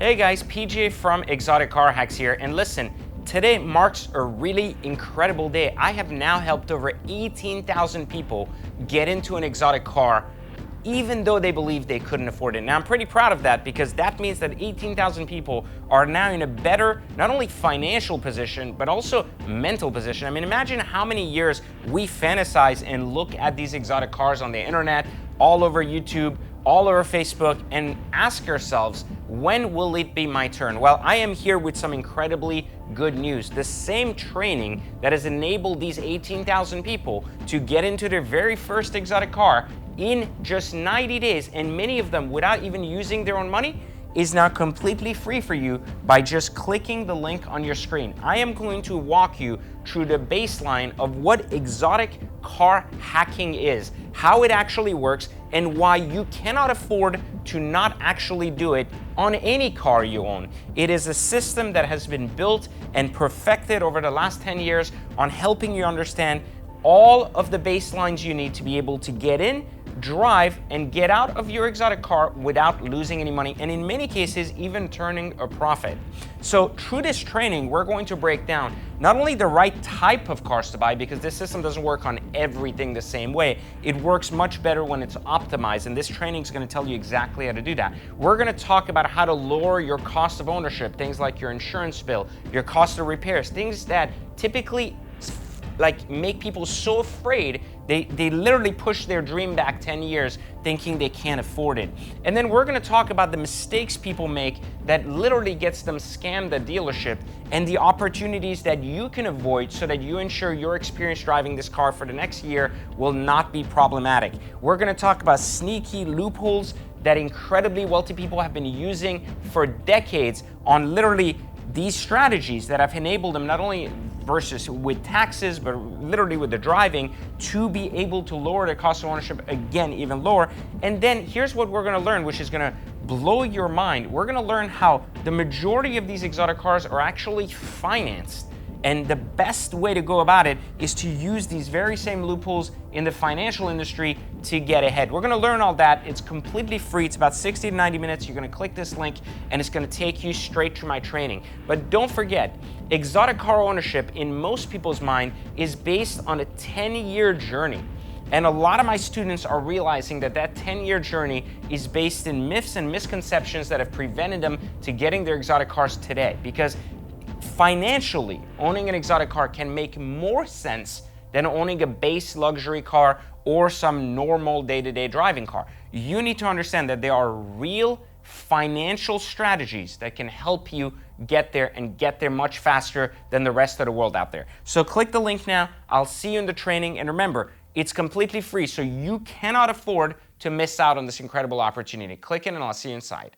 Hey guys, PJ from Exotic Car Hacks here, and listen, today marks a really incredible day. I have now helped over 18,000 people get into an exotic car even though they believed they couldn't afford it. Now I'm pretty proud of that because that means that 18,000 people are now in a better, not only financial position, but also mental position. I mean, imagine how many years we fantasize and look at these exotic cars on the internet, all over YouTube, all over Facebook, and ask ourselves, when will it be my turn? Well, I am here with some incredibly good news. The same training that has enabled these 18,000 people to get into their very first exotic car in just 90 days, and many of them without even using their own money, is now completely free for you by just clicking the link on your screen. I am going to walk you through the baseline of what exotic car hacking is, how it actually works, and why you cannot afford to not actually do it on any car you own. It is a system that has been built and perfected over the last 10 years on helping you understand all of the baselines you need to be able to get in, drive, and get out of your exotic car without losing any money, and in many cases even turning a profit. So through this training, we're going to break down not only the right type of cars to buy, because this system doesn't work on everything the same way. It works much better when it's optimized, and this training is going to tell you exactly how to do that. We're going to talk about how to lower your cost of ownership, things like your insurance bill, your cost of repairs, things that typically make people so afraid they literally push their dream back 10 years thinking they can't afford it. And then we're going to talk about the mistakes people make that literally gets them scammed at dealership, and the opportunities that you can avoid so that you ensure your experience driving this car for the next year will not be problematic. We're going to talk about sneaky loopholes that incredibly wealthy people have been using for decades on literally these strategies that have enabled them, not only versus with taxes, but literally with the driving, to be able to lower the cost of ownership again even lower. And then here's what we're going to learn, which is going to blow your mind. We're going to learn how the majority of these exotic cars are actually financed. And the best way to go about it is to use these very same loopholes in the financial industry to get ahead. We're going to learn all that. It's completely free. It's about 60 to 90 minutes. You're going to click this link and it's going to take you straight to my training. But don't forget, exotic car ownership in most people's mind is based on a 10-year journey. And a lot of my students are realizing that that 10-year journey is based in myths and misconceptions that have prevented them to getting their exotic cars today. Because financially, owning an exotic car can make more sense than owning a base luxury car or some normal day-to-day driving car. You need to understand that there are real financial strategies that can help you get there, and get there much faster than the rest of the world out there. So click the link now. I'll see you in the training, and remember, it's completely free, so you cannot afford to miss out on this incredible opportunity. Click in and I'll see you inside.